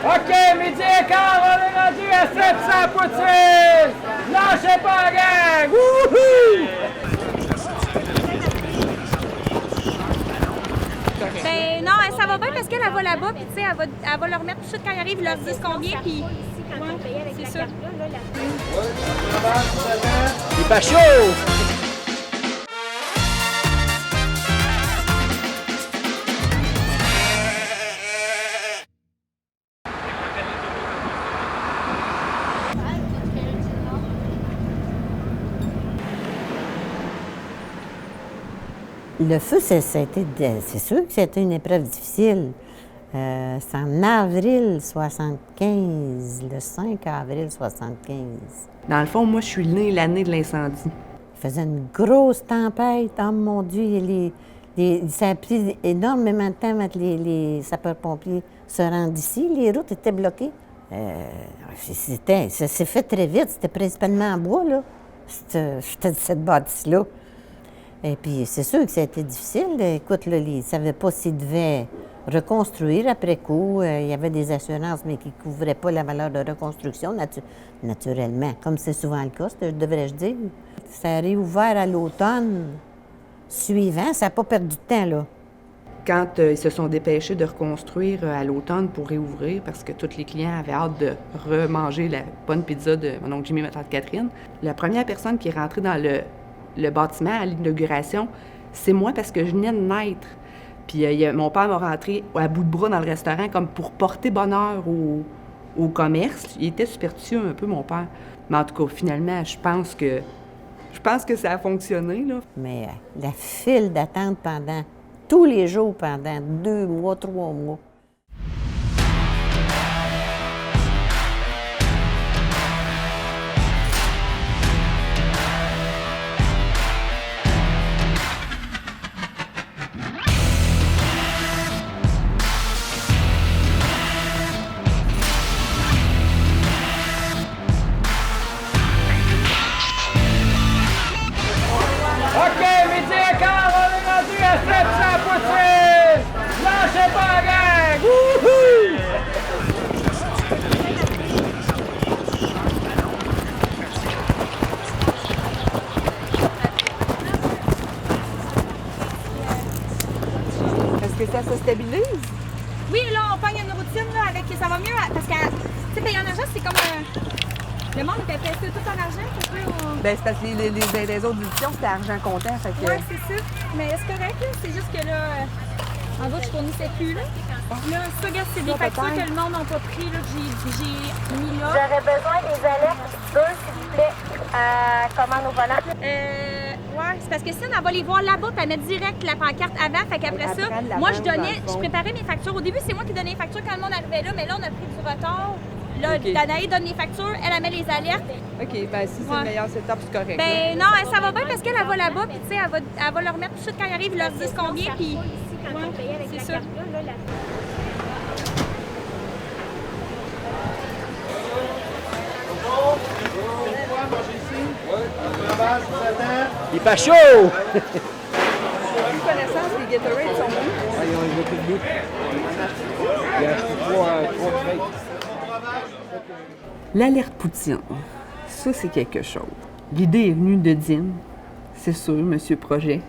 OK, midi et quart, on est rendu à 700 poutines! Lâchez pas, gang! Wouhou! Ben non, ça va bien parce qu'elle va là-bas, puis tu sais, elle va leur mettre tout de suite quand ils arrivent, ils leur disent combien, puis... Ouais, c'est ça. Il fait chaud! Le feu, c'est sûr que c'était une épreuve difficile. C'est en avril 75, le 5 avril 75. Dans le fond, moi, je suis née l'année de l'incendie. Il faisait une grosse tempête. Oh mon Dieu, ça a pris énormément de temps avant que les sapeurs-pompiers se rendent ici. Les routes étaient bloquées. Ça s'est fait très vite. C'était principalement en bois, là, cette bâtisse-là. Et puis, c'est sûr que ça a été difficile. Écoute, là, ils ne savaient pas s'ils devaient reconstruire après coup. Il y avait des assurances, mais qui ne couvraient pas la valeur de reconstruction, naturellement, comme c'est souvent le cas, devrais-je dire. Ça a réouvert à l'automne suivant. Ça n'a pas perdu de temps, là. Quand ils se sont dépêchés de reconstruire à l'automne pour réouvrir, parce que tous les clients avaient hâte de remanger la bonne pizza de mon oncle Jimmy et ma tante Catherine, la première personne qui est rentrée dans le bâtiment à l'inauguration, c'est moi parce que je venais de naître. Puis mon père m'a rentré à bout de bras dans le restaurant comme pour porter bonheur au commerce. Il était superstitieux un peu, mon père. Mais en tout cas, finalement, je pense que ça a fonctionné, là. Mais la file d'attente pendant tous les jours, pendant 2 mois, 3 mois. OK, midi et quart, on est rendu à 700 poutines! Lâchez pas, gang! Wouhou! Est-ce que ça se stabilise? Oui, là, on pogne une routine, là, avec... Ça va mieux, parce que, tu sais, payer en argent, c'est comme le monde était placé tout en argent, c'est sûr. Bien, c'est parce que les autres éditions, c'était argent comptant, fait que... Oui, c'est ça. Mais c'est correct, là. C'est juste que là, en bas, je fournissais plus, là. Là, ça, regarde, c'est des factures que le monde n'a pas pris, là, que j'ai mis là. J'aurais besoin des alertes 2, s'il vous plaît, à commande au volant. Ouais, c'est parce que sinon, elle va les voir là-bas, puis elle met direct la pancarte avant. Fait qu'après ça, moi, je préparais mes factures. Au début, c'est moi qui donnais les factures quand le monde arrivait là, mais là, on a pris du retard. Là, Danaï donne les factures, elle met les alertes. OK, bien, si c'est le meilleur setup, c'est correct. Ben non, ça va bien parce qu'elle va là-bas, puis tu sais, elle va leur mettre tout de suite quand ils arrivent, ils leur disent combien, puis... c'est ça. Il fait chaud! Connaissance, les Gatorade sont bons. Ils ont tout le bout. Il a acheté 3 crêtes. L'alerte Poutine, ça, c'est quelque chose. L'idée est venue de Dine, c'est sûr, Monsieur Projet.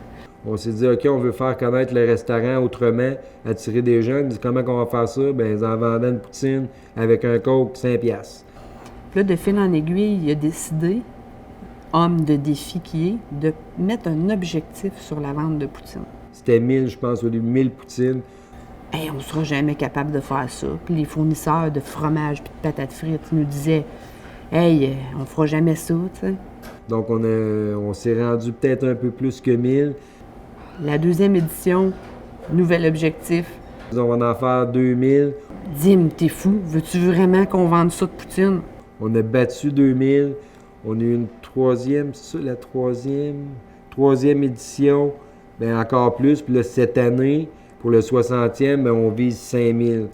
On s'est dit, OK, on veut faire connaître le restaurant autrement, attirer des gens. On dit, comment on va faire ça? Bien, en vendant une poutine avec un coke, 5$. Puis là, de fil en aiguille, il a décidé, homme de défi qui est, de mettre un objectif sur la vente de poutine. C'était 1000, je pense, au début, 1000 poutines. Hey, on ne sera jamais capable de faire ça. Puis les fournisseurs de fromage et de patates frites nous disaient, hey, on fera jamais ça, tu sais. Donc, on s'est rendu peut-être un peu plus que 1000. La deuxième édition, nouvel objectif. On va en faire 2000. Dim, t'es fou, veux-tu vraiment qu'on vende ça de poutine? On a battu 2000. On a eu une troisième, c'est ça, la troisième édition. Bien, encore plus. Puis là, cette année, pour le 60e, bien, on vise 5000.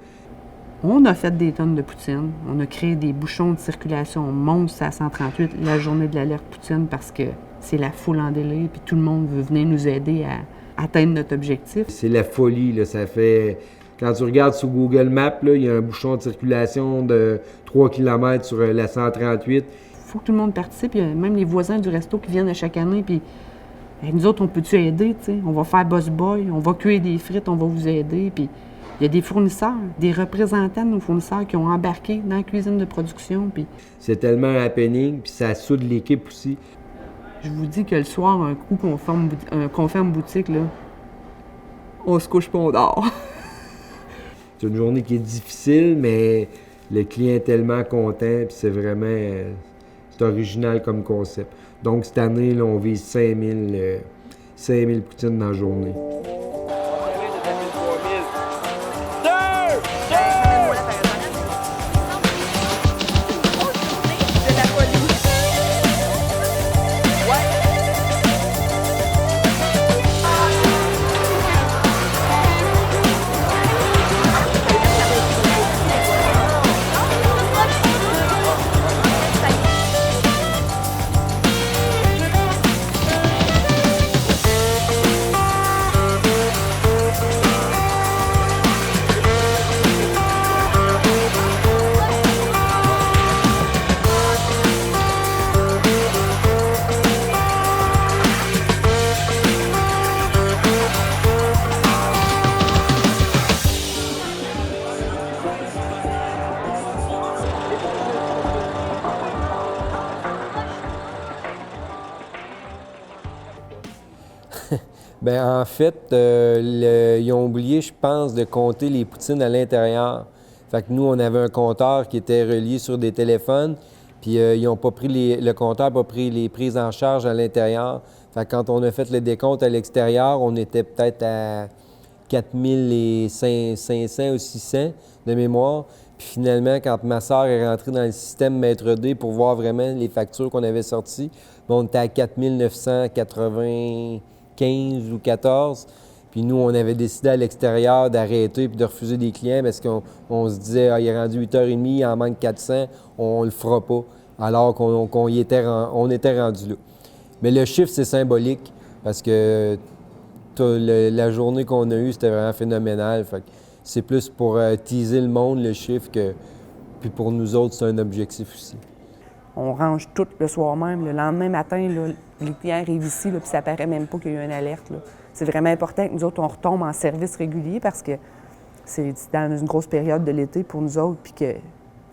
On a fait des tonnes de poutine. On a créé des bouchons de circulation monstres à 138 la journée de l'alerte poutine parce que c'est la foule en délire puis tout le monde veut venir nous aider à atteindre notre objectif. C'est la folie, là. Ça fait Quand tu regardes sur Google Maps, là, il y a un bouchon de circulation de 3 km sur la 138. Il faut que tout le monde participe. Il y a même les voisins du resto qui viennent à chaque année. Puis nous autres, on peut-tu aider? T'sais? On va faire boss boy, on va cuire des frites, on va vous aider. Puis il y a des fournisseurs, des représentants de nos fournisseurs qui ont embarqué dans la cuisine de production. Puis c'est tellement un happening, puis ça soude l'équipe aussi. je vous dis que le soir, un coup qu'on ferme boutique, là, on se couche pas, on dort. C'est une journée qui est difficile, mais le client est tellement content, puis c'est vraiment c'est original comme concept. Donc cette année, là, on vise 5000 poutines dans la journée. Bien, en fait, ils ont oublié, je pense, de compter les poutines à l'intérieur. Fait que nous, on avait un compteur qui était relié sur des téléphones, puis ils ont pas pris le compteur n'a pas pris les prises en charge à l'intérieur. Fait que quand on a fait le décompte à l'extérieur, on était peut-être à 4500 ou 600 de mémoire. Puis finalement, quand ma sœur est rentrée dans le système Maître D pour voir vraiment les factures qu'on avait sorties, on était à 4995 ou 14. Puis nous, on avait décidé à l'extérieur d'arrêter puis de refuser des clients parce qu'on se disait, il est rendu 8h30, il en manque 400, on le fera pas, alors qu'on était rendu là. Mais le chiffre, c'est symbolique parce que la journée qu'on a eue, c'était vraiment phénoménal. Fait que c'est plus pour teaser le monde, le chiffre, puis pour nous autres, c'est un objectif aussi. On range tout le soir même. Le lendemain matin, là, les clients arrivent ici, là, puis ça paraît même pas qu'il y a eu une alerte. Là. C'est vraiment important que nous autres, on retombe en service régulier parce que c'est dans une grosse période de l'été pour nous autres, puis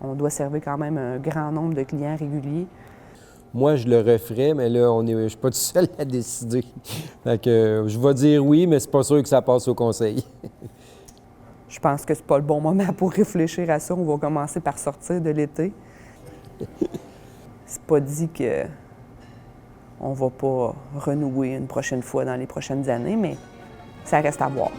qu'on doit servir quand même un grand nombre de clients réguliers. Moi, je le referais, mais là, je suis pas tout seul à décider. Fait que je vais dire oui, mais c'est pas sûr que ça passe au conseil. Je pense que c'est pas le bon moment pour réfléchir à ça. On va commencer par sortir de l'été. C'est pas dit qu'on va pas renouer une prochaine fois dans les prochaines années, mais ça reste à voir.